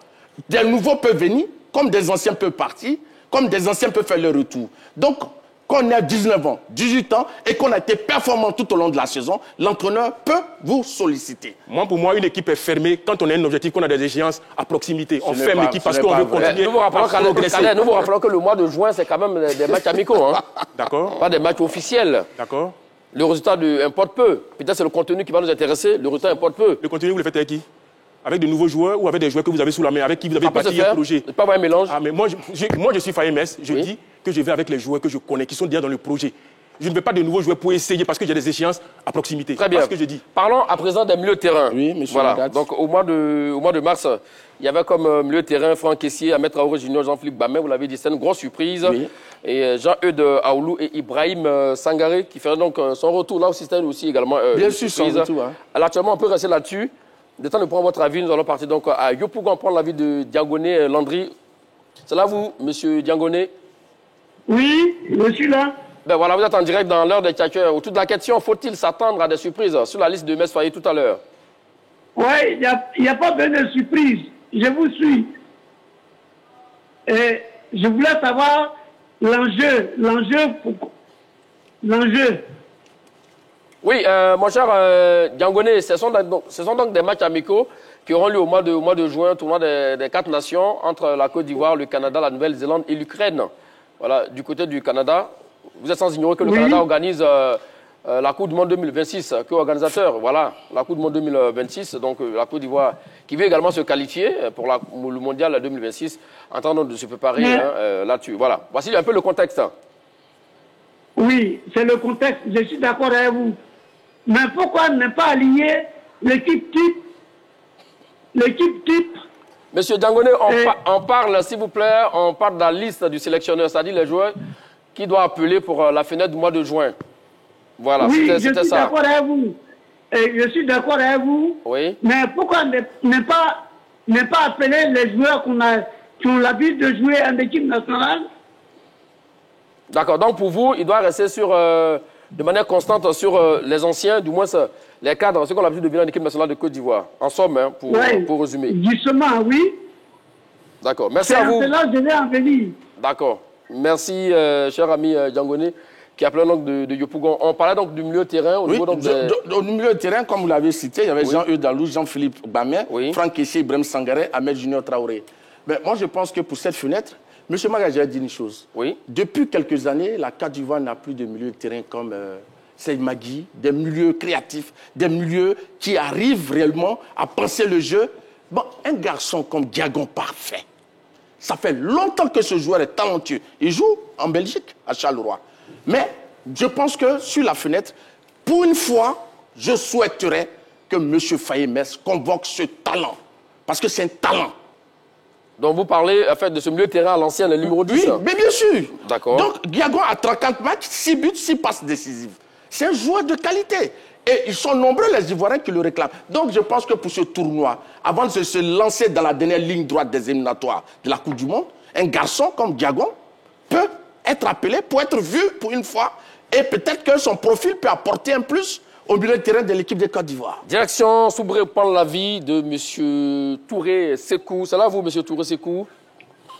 Des nouveaux peuvent venir, comme des anciens peuvent partir, comme des anciens peuvent faire le retour. Donc, quand on a 19 ans, 18 ans et qu'on a été performant tout au long de la saison, l'entraîneur peut vous solliciter. Pour moi, une équipe est fermée quand on a un objectif, qu'on a des échéances à proximité. On ferme l'équipe parce qu'on veut continuer nous vous rappelons que le mois de juin, c'est quand même des matchs amicaux. Hein. D'accord. Pas des matchs officiels. D'accord. Le résultat importe peu. Peut-être c'est le contenu qui va nous intéresser. Le résultat importe peu. Le contenu, vous le faites avec qui? Avec de nouveaux joueurs ou avec des joueurs que vous avez sous la main, avec qui vous avez bâti un projet? C'est pas un mélange. Mais moi, je suis Faye Mess, je dis que je vais avec les joueurs que je connais, qui sont déjà dans le projet. Je ne veux pas de nouveaux joueurs pour essayer parce que j'ai des échéances à proximité. Très bien. C'est ce que je dis. Parlons à présent des milieux de terrain. Oui, monsieur. Voilà. Donc au mois de mars, il y avait comme milieu de terrain Franck Kessié, Ahmed Traoré Junior, Jean-Philippe Bamé, vous l'avez dit, c'est une grosse surprise. Oui. Et Jean-Eudes Aoulou et Ibrahim Sangaré qui ferait donc son retour. Là aussi, c'était aussi également bien sûr, son retour. Hein. Alors, actuellement, on peut rester là-dessus. Le temps de prendre votre avis, nous allons partir donc à Yopougon prendre l'avis de Diangoné Landry. C'est là vous, monsieur Diangoné? Oui, je suis là. Ben voilà, vous êtes en direct dans l'heure des tchatcheurs. Autour de la question, faut-il s'attendre à des surprises sur la liste de Mess Faye tout à l'heure? Oui, il n'y a pas besoin de surprise. Je vous suis. Et je voulais savoir l'enjeu. Oui, mon cher Diangoné, ce sont donc des matchs amicaux qui auront lieu au mois de juin, tournoi des 4 nations entre la Côte d'Ivoire, le Canada, la Nouvelle-Zélande et l'Ukraine. Voilà, du côté du Canada, vous êtes sans ignorer que le Canada organise la Coupe du Monde 2026, que organisateur, voilà, la Coupe du Monde 2026, donc la Côte d'Ivoire qui veut également se qualifier pour le Mondial 2026, en train de se préparer là-dessus. Voilà, voici un peu le contexte. Oui, c'est le contexte, je suis d'accord avec vous. Mais pourquoi ne pas aligner l'équipe type? Monsieur Diangoné, on parle, s'il vous plaît, on parle de la liste du sélectionneur, c'est-à-dire les joueurs qui doivent appeler pour la fenêtre du mois de juin. Voilà, oui, c'était ça. D'accord avec vous. Et je suis d'accord avec vous. Oui. Mais pourquoi ne pas appeler les joueurs qui ont l'habitude de jouer en équipe nationale? D'accord, donc pour vous, il doit rester de manière constante sur les anciens, du moins les cadres, ceux qui ont l'habitude de venir en équipe nationale de Côte d'Ivoire. En somme, hein, pour résumer. Justement, oui. D'accord, merci à vous. C'est là que je vais en venir. D'accord. Merci, cher ami Diangoné, qui appelait donc de Yopougon. On parlait donc du milieu de terrain. Au milieu de terrain, comme vous l'avez cité, il y avait Jean-Eudes Aoulou, Jean-Philippe Bamé, Franck Kessié, Ibrahim Sangaré, Ahmed Junior Traoré. Mais moi, je pense que pour cette fenêtre, M. Magaji a dit une chose. Oui. Depuis quelques années, la Côte d'Ivoire n'a plus de milieu de terrain comme Magui, des milieux créatifs, des milieux qui arrivent réellement à penser le jeu. Bon, un garçon comme Diagon parfait. Ça fait longtemps que ce joueur est talentueux. Il joue en Belgique, à Charleroi. Mais je pense que sur la fenêtre, pour une fois, je souhaiterais que M. Faye Mess convoque ce talent. Parce que c'est un talent. Donc vous parlez en fait, de ce milieu de terrain à l'ancien, le numéro 10? Oui, mais bien sûr. D'accord. Donc Diagon a 34 matchs, 6 buts, 6 passes décisives. C'est un joueur de qualité. Et ils sont nombreux les Ivoiriens qui le réclament. Donc je pense que pour ce tournoi, avant de se lancer dans la dernière ligne droite des éliminatoires de la Coupe du Monde, un garçon comme Diagon peut être appelé pour être vu pour une fois et peut-être que son profil peut apporter un plus au milieu de terrain de l'équipe de Côte d'Ivoire. Direction Soubré prendre l'avis de M. Touré Sekou. C'est là vous, M. Touré Sekou?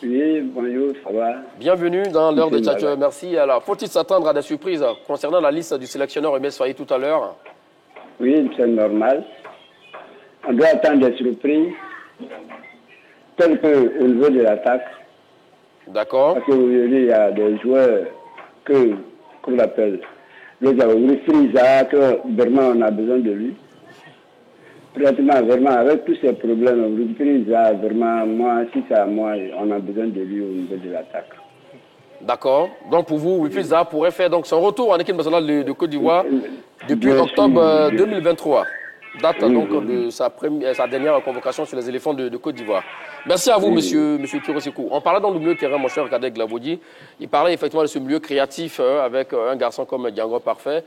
Oui, bonjour, ça va? Bienvenue dans l'heure des tchatcheurs. Merci. Alors, faut-il s'attendre à des surprises concernant la liste du sélectionneur Emes Faye tout à l'heure? Oui, c'est normal. On doit attendre des surprises, telles qu'au niveau de l'attaque. D'accord. Parce qu'aujourd'hui, il y a des joueurs que, qu'on appelle, le Friza, que vraiment on a besoin de lui. Pratiquement, vraiment, avec tous ces problèmes, Friza, vraiment, moi, si c'est à moi, on a besoin de lui au niveau de l'attaque. D'accord. Donc pour vous, Wilfried Zaha pourrait faire donc son retour en équipe nationale de Côte d'Ivoire depuis octobre 2023. Date donc de sa dernière convocation sur les éléphants de Côte d'Ivoire. Merci à vous, monsieur Touré Sekou. On parlait dans le milieu de terrain, mon cher Kadek Glabodi. Il parlait effectivement de ce milieu créatif avec un garçon comme Django Parfait.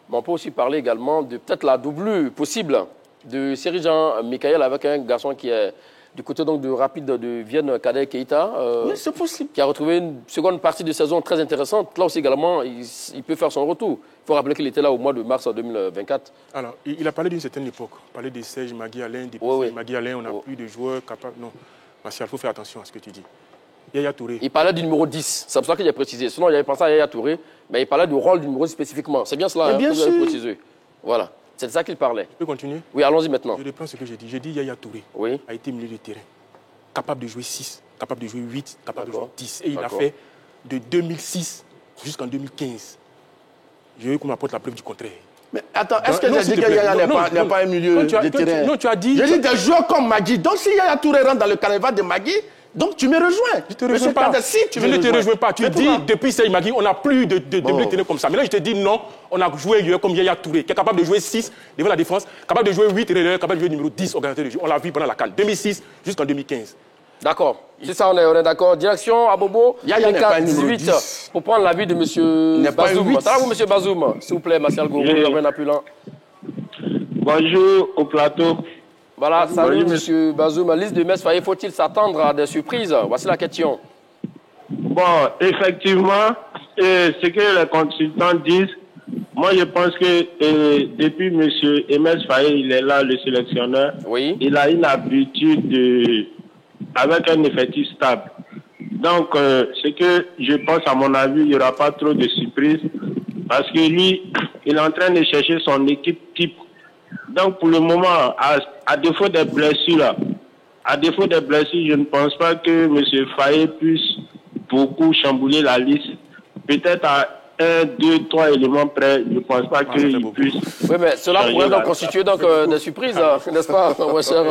Mais on peut aussi parler également de peut-être la doublure possible de Seri Jean Michael avec un garçon qui est du côté donc de Rapide de Vienne, Kadek Keita. Oui, c'est possible. Qui a retrouvé une seconde partie de saison très intéressante. Là aussi également, il peut faire son retour. Il faut rappeler qu'il était là au mois de mars 2024. Alors, il a parlé d'une certaine époque. Il parlait de Serge Magui Alain. Depuis Magui Alain, on n'a plus de joueurs capables. Non, Martial, il faut faire attention à ce que tu dis. Yaya Touré. Il parlait du numéro 10. C'est pour ça qu'il a précisé. Sinon, il avait pensé à Yaya Touré, mais il parlait du rôle du numéro 10 spécifiquement. C'est bien cela bien que vous avez précisé. Voilà. C'est de ça qu'il parlait. Tu peux continuer? Oui, allons-y maintenant. Je reprends ce que j'ai dit. J'ai dit Yaya Touré a été milieu de terrain. Capable de jouer 6, capable de jouer 8, capable de jouer 10. Et il a fait de 2006 jusqu'en 2015. Je veux qu'on m'apporte la preuve du contraire. Mais attends, est-ce que j'ai dit que Yaya n'est pas un milieu de terrain? Non, tu as dit... J'ai dit des joueurs comme Magui. Donc si Yaya Touré rentre dans le carnaval de Magui, donc tu me rejoins. Je te rejoins pas. Je ne te rejoins pas. Tu dis, depuis Serge Magui, on n'a plus de milieu de terrain comme ça. Mais là, je te dis non, on a joué comme Yaya Touré, qui est capable de jouer 6 devant la défense, capable de jouer 8, capable de jouer numéro 10 organisateur de jeu. On l'a vu pendant la CAN, 2006 jusqu'en 2015. D'accord. C'est ça, on est d'accord. Direction Abobo, Yaya n'est pas numéro 10. Pour prendre l'avis de M. Bazoum. Ça va vous, M. Bazoum? S'il vous plaît, Martial Gourou, Germain Apulan. Bonjour au plateau. Voilà, salut M. Bazoum. Liste de Emes Faye, faut-il s'attendre à des surprises? Voici la question. Bon, effectivement, ce que les consultants disent, moi je pense que depuis M. Emes Faye, il est là, le sélectionneur, il a une habitude avec un effectif stable. Donc, ce que je pense, à mon avis, il n'y aura pas trop de surprises parce que lui, il est en train de chercher son équipe type. Donc, pour le moment, à défaut des blessures, je ne pense pas que M. Faye puisse beaucoup chambouler la liste. Peut-être à 1, 2, 3 éléments près, je ne pense pas qu'il puisse... Oui, mais cela pourrait donc constituer des surprises, n'est-ce pas, mon cher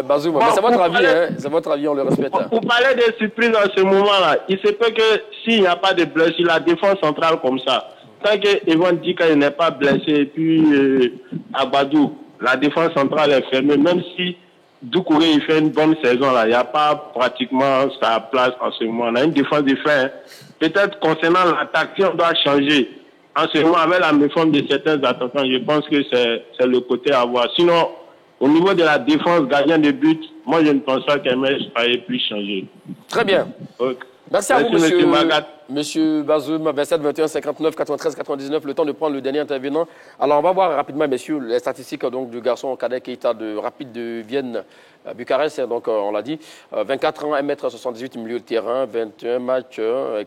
Bazoum? Mais c'est votre avis, hein, c'est votre avis, on le respecte. Pour parler de surprises en ce moment-là, il se peut que s'il n'y a pas de blessure, la défense centrale comme ça, tant qu'Evan dit qu'il n'est pas blessé, et puis Abadou, la défense centrale est fermée, même si Doucouré il fait une bonne saison, là, il n'y a pas pratiquement sa place en ce moment. On a une défense de fin. Peut-être concernant l'attaque, si on doit changer, en ce moment, avec la méforme de certains attaquants, je pense que c'est le côté à voir. Sinon, au niveau de la défense, gardien de but, moi je ne pense pas qu'Emes Faye puisse changer. Très bien. Okay. Merci à vous, monsieur Bazoum, 27, 21, 59, 93, 99, le temps de prendre le dernier intervenant. Alors, on va voir rapidement, messieurs, les statistiques donc, du garçon Kadek Keita de Rapide de Vienne, Bucarest, donc on l'a dit, 24 ans, 1m78, milieu de terrain, 21 matchs,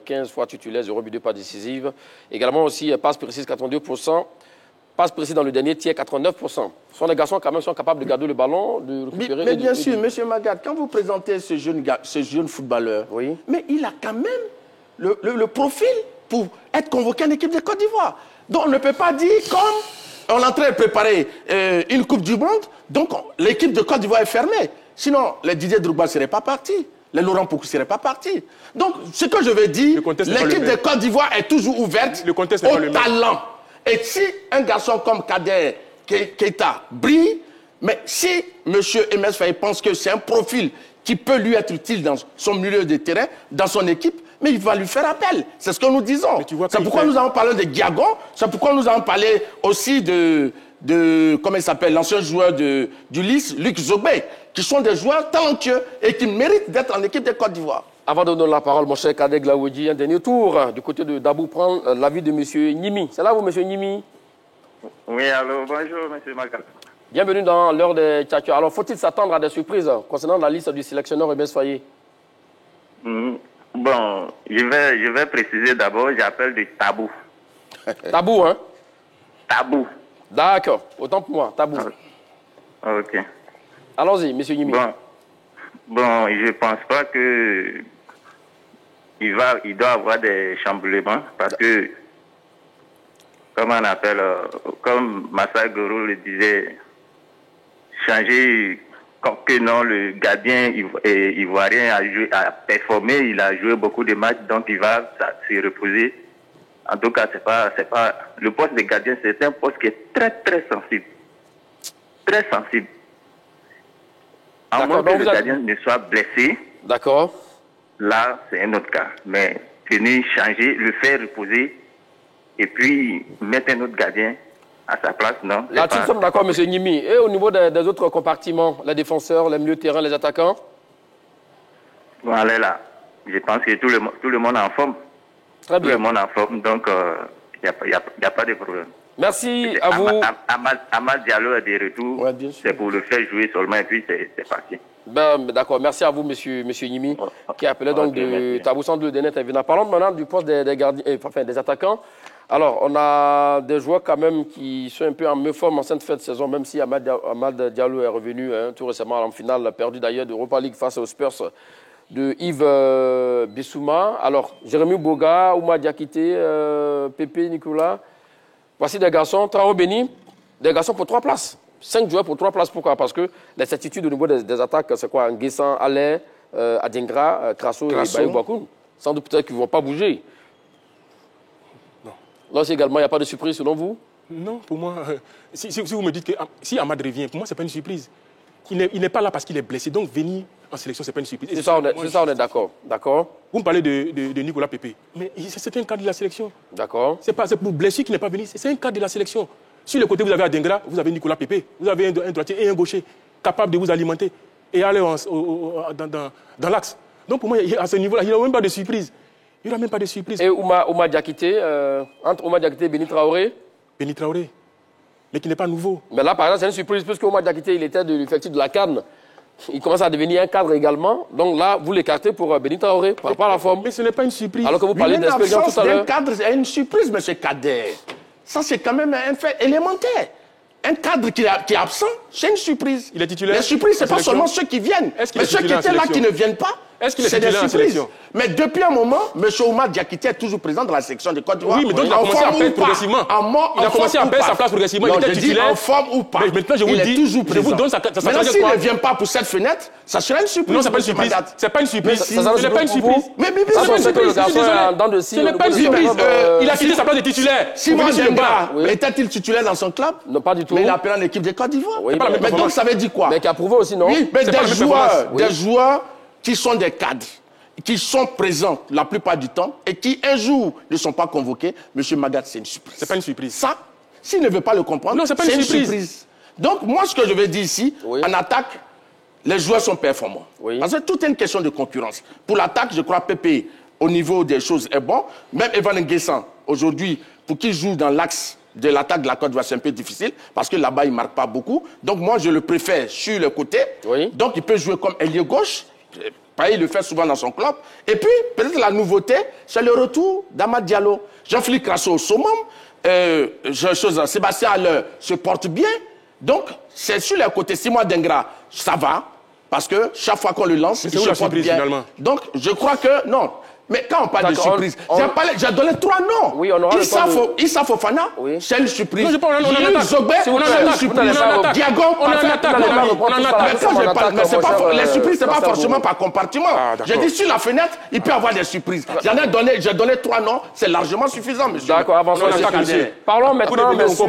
15 fois titulaire, 0 but de pas décisive. Également aussi, passe précise 82%. Passe précis dans le dernier tiers, 89%. Ce sont des garçons quand même qui sont capables de garder le ballon, de récupérer... Mais bien sûr, M. Magat, quand vous présentez ce jeune footballeur, mais il a quand même le profil pour être convoqué en équipe de Côte d'Ivoire. Donc on ne peut pas dire comme on est en train de préparer une Coupe du Monde, donc l'équipe de Côte d'Ivoire est fermée. Sinon, les Didier Drogba ne seraient pas partis. Les Laurent Pokou ne seraient pas partis. Donc, ce que je veux dire, l'équipe de Côte d'Ivoire est toujours ouverte au talent. Et si un garçon comme Kader Keita brille, mais si M. Emes Faye pense que c'est un profil qui peut lui être utile dans son milieu de terrain, dans son équipe, mais il va lui faire appel. C'est ce que nous disons. C'est pourquoi nous avons parlé de Diagon, c'est pourquoi nous avons parlé aussi de comment il s'appelle, l'ancien joueur du Lys, Luc Zogbe, qui sont des joueurs talentueux et qui méritent d'être en équipe de Côte d'Ivoire. Avant de donner la parole, mon cher Kadek Laoudi, un dernier tour du côté de Dabou prend l'avis de M. Nimi. C'est là vous, M. Nimi? Oui, allô, bonjour, M. Magal. Bienvenue dans l'heure des tchatcheurs. Alors, faut-il s'attendre à des surprises concernant la liste du sélectionneur Emes Faye? Bon, je vais préciser d'abord, j'appelle du tabou. Tabou, hein? Tabou. D'accord, autant pour moi, tabou. Ok. Allons-y, M. Nimi. Bon, je pense pas que il doit avoir des chamboulements parce que, comme on appelle, comme Massa Goro le disait, changer, que non, le gardien ivoirien a performé, il a joué beaucoup de matchs, donc il va se reposer. En tout cas, c'est pas, le poste de gardien, c'est un poste qui est très, très sensible. Très sensible. À moins que le gardien ne soit blessé. D'accord. Là, c'est un autre cas. Mais venir changer, le faire reposer, et puis mettre un autre gardien à sa place, non. Là, nous sommes d'accord, M. Nimi. Et au niveau des autres compartiments, les défenseurs, les milieux de terrain, les attaquants? Bon, allez là. Je pense que tout le monde est en forme. Très bien. Tout le monde est en forme, donc il n'y a pas de problème. Merci à vous. Amad Diallo est de retour. Ouais, c'est pour le faire jouer seulement et puis c'est parti. D'accord, merci à vous, monsieur Nimi, qui appelait donc de Tabou Centre de Denet. Parlons maintenant du poste des gardiens, enfin des attaquants. Alors, on a des joueurs quand même qui sont un peu en meilleure forme en cette fin de saison, même si Amad Diallo est revenu tout récemment en finale, perdu d'ailleurs d'Europa League face aux Spurs de Yves Bissouma. Alors, Jérémy Boga, Ouma Diakité, Pépé, Nicolas. Voici des garçons, Traoré Béni, des garçons pour 3 places. 5 joueurs pour 3 places. Pourquoi? Parce que les certitudes au niveau des attaques, c'est quoi? Nguessan, Allais, Adingra, Krasso et Bayou Bakoun. Sans doute peut-être qu'ils ne vont pas bouger. Non. Là aussi également, il n'y a pas de surprise selon vous? Non, pour moi, si vous me dites que si Amad revient, pour moi, ce n'est pas une surprise. Il n'est pas là parce qu'il est blessé. Donc, venir en sélection, ce n'est pas une surprise. C'est ça, on est d'accord. D'accord. Vous me parlez de Nicolas Pépé. Mais c'est un cadre de la sélection. D'accord. C'est pour blessure qu'il n'est pas venu. C'est un cadre de la sélection. Sur le côté, vous avez Adingra, vous avez Nicolas Pépé. Vous avez un droitier et un gaucher capable de vous alimenter et aller dans l'axe. Donc, pour moi, à ce niveau-là, il n'y aura même pas de surprise. Il n'y aura même pas de surprise. Et Ouma Diakité, entre Ouma Diakité et Béni Traoré? Béni Traoré, mais qui n'est pas nouveau. Mais là, par exemple, c'est une surprise, puisque Ouma Diakité, il était de l'effectif de la CAN. Il commence à devenir un cadre également. Donc là, vous l'écartez pour Béni Traoré, par rapport à la forme. Mais ce n'est pas une surprise. Alors que vous parlez d'expérience tout à l'heure. Un cadre, c'est une surprise, M. Kader. Ça, c'est quand même un fait élémentaire. Un cadre qui est absent, c'est une surprise. Il est titulaire. Les surprises, ce n'est pas seulement ceux qui viennent. Mais ceux qui étaient là, qui ne viennent pas, c'est des surprises. Mais depuis un moment, M. Oumar Diakité est toujours présent dans la sélection de Côte d'Ivoire. Oui, mais donc il a commencé à perdre progressivement. Il a commencé à perdre sa place progressivement. Il était titulaire. En forme ou pas. Mais maintenant, je vous dis, je vous donne sa maintenant, s'il ne vient pas pour cette fenêtre, ça sera une surprise. Non, ce n'est pas une surprise. C'est pas une surprise. Ce n'est pas une surprise. Mais ça, c'est que le garçon est dans de ce n'est pas une surprise. Il a quitté sa place de titulaire. Simon Denga, était-il titulaire dans son club? Non, pas du tout. Mais il a appelé en équipe de Côte d'Ivoire. Mais donc, ça veut dire quoi? Mais qui a prouvé aussi, non? Oui, mais des joueurs qui sont des cadres, qui sont présents la plupart du temps et qui, un jour, ne sont pas convoqués, M. Magat, c'est une surprise. C'est pas une surprise. Ça, s'il ne veut pas le comprendre, c'est une surprise. Donc, moi, ce que je veux dire ici, en attaque, les joueurs sont performants. Parce que tout est une question de concurrence. Pour l'attaque, je crois que Pépé, au niveau des choses, est bon. Même Evan Nguessan, aujourd'hui, pour qu'il joue dans l'axe de l'attaque de la Côte d'Ivoire, c'est un peu difficile, parce que là-bas, il ne marque pas beaucoup. Donc, moi, je le préfère sur le côté. Donc, il peut jouer comme ailier gauche. Il le fait souvent dans son club. Et puis, peut-être la nouveauté, c'est le retour d'Amad Diallo. Jean-Philippe Crasso au summum. Sébastien Haller se porte bien. Donc, c'est sur les côtés. Simon Dengra, ça va. Parce que chaque fois qu'on le lance, il se porte bien. Finalement. Donc, je crois que, non. Mais quand on parle de surprise, j'ai donné 3 noms. Oui, on aura Issa Fofana, c'est une surprise. Non, je parle, on en attaque. Zogbe, c'est une surprise. Diago, on en attaque. Mais c'est pas, les surprises, c'est pas forcément par compartiment. J'ai dit sur la fenêtre, il peut y avoir des surprises. J'ai donné 3 noms, c'est largement suffisant, monsieur. D'accord, avançons. Parlons maintenant, monsieur.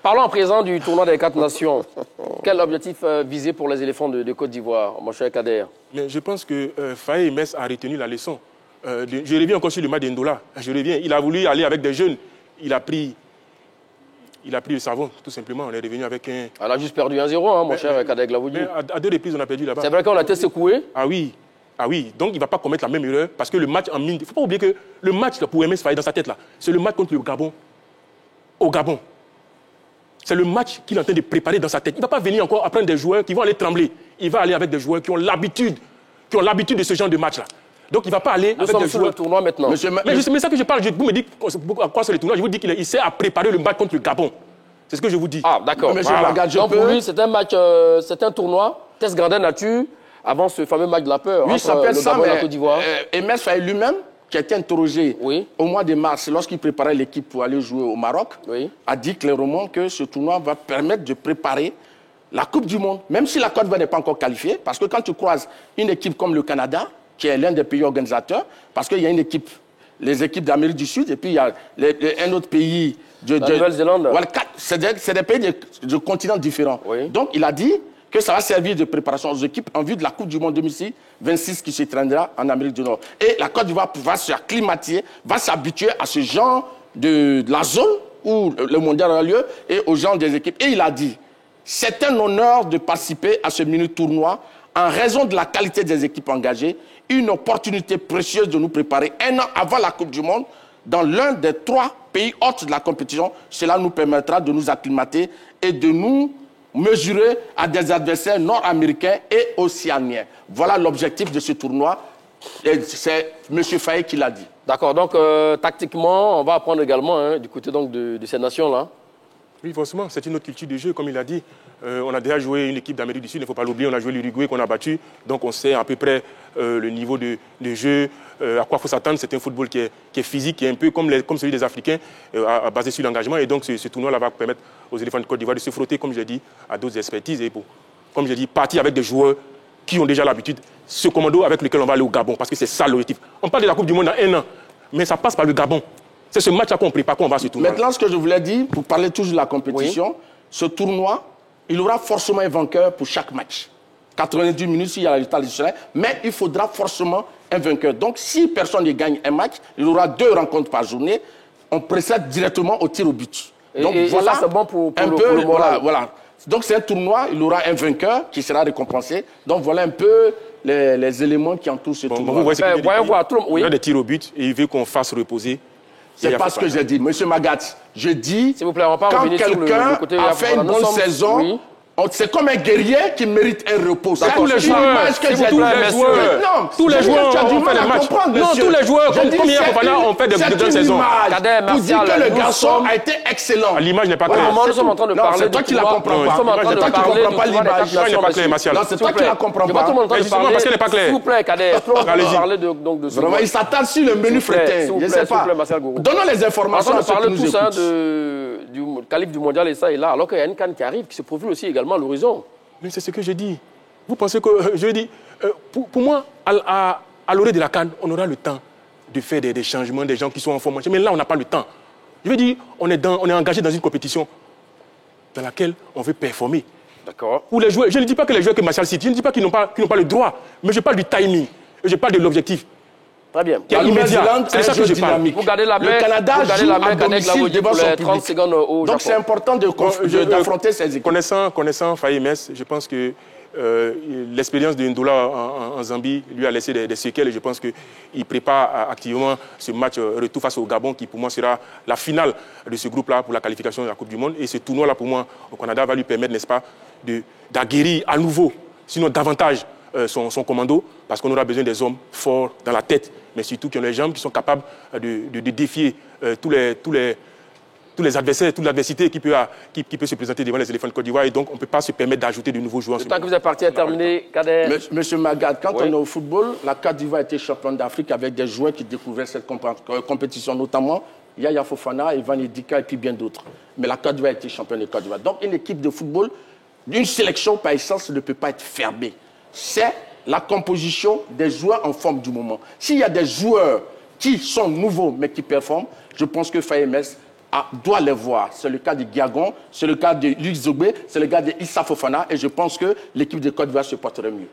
Parlons à présent du tournoi des 4 nations. Quel objectif visé pour les éléphants de Côte d'Ivoire, mon cher Kader? Mais je pense que Faye Mess a retenu la leçon. Je reviens encore sur le match d'Endola. Il a voulu aller avec des jeunes. Il a pris le savon, tout simplement. On est revenu avec un... On a juste perdu 1-0, hein, mon cher Kader Glavoudi. À 2 reprises, on a perdu là-bas. C'est vrai qu'on a été secoué. Ah oui. Ah oui, donc il ne va pas commettre la même erreur parce que le match en mine... Il ne faut pas oublier que le match là, pour MS Faye dans sa tête, c'est le match contre le Gabon. Au Gabon. C'est le match qu'il est en train de préparer dans sa tête. Il ne va pas venir encore apprendre des joueurs qui vont aller trembler. Il va aller avec des joueurs qui ont l'habitude de ce genre de match-là. Donc il ne va pas aller avec des joueurs... le tournoi maintenant. Mais c'est ça que je parle. Vous me dites à quoi c'est le tournoi. Je vous dis qu'il sait à préparer le match contre le Gabon. C'est ce que je vous dis. Ah, d'accord. Donc pour lui, c'est un match, c'est un tournoi, test grandeur nature, avant ce fameux match de la peur. Oui, ça s'appelle ça, mais la Côte d'Ivoire. MS Faye lui-même, qui a été interrogé au mois de mars, lorsqu'il préparait l'équipe pour aller jouer au Maroc, a dit clairement que ce tournoi va permettre de préparer la Coupe du Monde, même si la Côte d'Ivoire n'est pas encore qualifiée, parce que quand tu croises une équipe comme le Canada, qui est l'un des pays organisateurs, parce qu'il y a une équipe, les équipes d'Amérique du Sud, et puis il y a un autre pays de Nouvelle-Zélande. Voilà, c'est des pays de continents différents. Donc il a dit que ça va servir de préparation aux équipes en vue de la Coupe du Monde 2026 qui se tiendra en Amérique du Nord. Et la Côte d'Ivoire va s'acclimater, va s'habituer à ce genre de la zone où le mondial a lieu et aux gens des équipes. Et il a dit, c'est un honneur de participer à ce mini-tournoi en raison de la qualité des équipes engagées, une opportunité précieuse de nous préparer un an avant la Coupe du Monde dans l'un des 3 pays hôtes de la compétition. Cela nous permettra de nous acclimater et de nous mesurer à des adversaires nord-américains et océaniens. Voilà l'objectif de ce tournoi. C'est M. Faye qui l'a dit. D'accord, donc tactiquement, on va apprendre également du côté donc, de ces nations-là. Oui, forcément, c'est une autre culture de jeu, comme il a dit. On a déjà joué une équipe d'Amérique du Sud, il ne faut pas l'oublier, on a joué l'Uruguay qu'on a battu. Donc on sait à peu près le niveau de jeu, à quoi il faut s'attendre. C'est un football qui est physique, qui est un peu comme celui des Africains, basé sur l'engagement. Et donc ce tournoi-là va permettre aux éléphants de Côte d'Ivoire de se frotter, comme je l'ai dit, à d'autres expertises. Et comme je l'ai dit, partir avec des joueurs qui ont déjà l'habitude, ce commando avec lequel on va aller au Gabon, parce que c'est ça l'objectif. On parle de la Coupe du Monde dans 1 an, mais ça passe par le Gabon. C'est ce match-là qu'on prépare, qu'on va se tourner. Maintenant, ce que je voulais dire, pour parler toujours de la compétition, ce tournoi, il aura forcément un vainqueur pour chaque match. 90 minutes, s'il y a la résultat additionnel, mais il faudra forcément un vainqueur. Donc, si personne ne gagne un match, il y aura 2 rencontres par journée. On procède directement au tir au but. Donc, voilà, c'est bon pour le moral. Voilà. Donc, c'est un tournoi, il y aura un vainqueur qui sera récompensé. Donc, voilà un peu les éléments qui entourent ce tournoi. Vous voyez, il y a des tirs au but et il veut qu'on fasse reposer. C'est pas ce que j'ai dit. Monsieur Magat, je dis, s'il vous plaît, on va pas quand quelqu'un a fait une bonne saison, c'est comme un guerrier qui mérite un repos. C'est tous les joueurs. Tous les joueurs ont fait des matchs. Non, tous les joueurs, comme hier, on fait de bonnes saisons. Vous dites que le garçon a été excellent. L'image n'est pas claire. Nous sommes en train de parler. C'est toi qui la comprends pas. C'est toi qui ne comprends pas l'image. L'image n'est pas claire, Martial. Non, c'est toi qui la comprends pas. Parce qu'elle n'est pas claire. S'il vous plaît, Kader. Allez-y. Parler de ce. Vraiment, il s'attale sur le menu fretin. Je ne sais pas. Donnons les informations à ceux qui nous écoutent. Du qualif du mondial et ça et là, alors qu'il y a une canne qui arrive, qui se profile aussi également à l'horizon. Mais c'est ce que je dis. Vous pensez que, je dis, pour moi, à l'orée de la CAN, on aura le temps de faire des changements, des gens qui sont en formation. Mais là, on n'a pas le temps. Je veux dire, on est engagé dans une compétition dans laquelle on veut performer. D'accord. Pour les joueurs, je ne dis pas que les joueurs que Martial cite, je ne dis pas qu'ils n'ont pas le droit, mais je parle du timing, je parle de l'objectif. Très bien. Qui est immédiat. C'est ça que je parle. Vous gardez la main. Le Canada joue à domicile devant son public. 30 secondes au Japon. Donc c'est important d'affronter ces équipes. Connaissant Faye Mess, je pense que l'expérience de Ndola en Zambie lui a laissé des séquelles et je pense qu'il prépare activement ce match retour face au Gabon qui pour moi sera la finale de ce groupe-là pour la qualification de la Coupe du Monde. Et ce tournoi-là pour moi au Canada va lui permettre, n'est-ce pas, d'aguerrir à nouveau, sinon davantage, son commando, parce qu'on aura besoin des hommes forts dans la tête, mais surtout qui ont les jambes, qui sont capables de défier tous les adversaires, toute l'adversité qui peut se présenter devant les éléphants de Côte d'Ivoire. Et donc, on ne peut pas se permettre d'ajouter de nouveaux joueurs. Le temps que vous êtes parti à terminer, Kader. Monsieur Magad, quand on est au football, la Côte d'Ivoire a été championne d'Afrique avec des joueurs qui découvraient cette compétition, notamment Yaya Fofana, Ivan Edika et puis bien d'autres. Mais la Côte d'Ivoire a été championne de Côte d'Ivoire. Donc, une équipe de football, une sélection par essence ne peut pas être fermée. C'est la composition des joueurs en forme du moment. S'il y a des joueurs qui sont nouveaux mais qui performent, je pense que Faye Mess doit les voir. C'est le cas de Giagon, c'est le cas de Luc Zogbe, c'est le cas de Issa Fofana et je pense que l'équipe de Côte d'Ivoire se porterait mieux.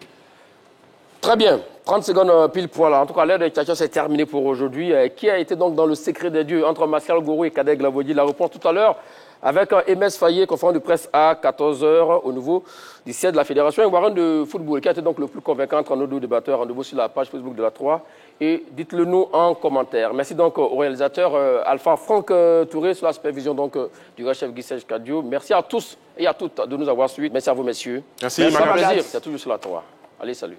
Très bien. 30 secondes pile poil. En tout cas, l'heure de Tchatcha, c'est terminé pour aujourd'hui. Qui a été donc dans le secret des dieux entre Martial Goro et Kader Glavoedi? La réponse tout à l'heure avec Emes Fayé, conférence de presse à 14h au niveau du siège de la Fédération ivoirienne de football, qui a été donc le plus convaincant entre nos deux débatteurs. Rendez-vous sur la page Facebook de la 3 et dites-le nous en commentaire. Merci donc au réalisateur Alpha Franck Touré sur la supervision donc, du chef Guy Serge Cadio. Merci à tous et à toutes de nous avoir suivis. Merci à vous, messieurs. Merci, Merci, un plaisir. C'est toujours sur la 3. Allez, salut.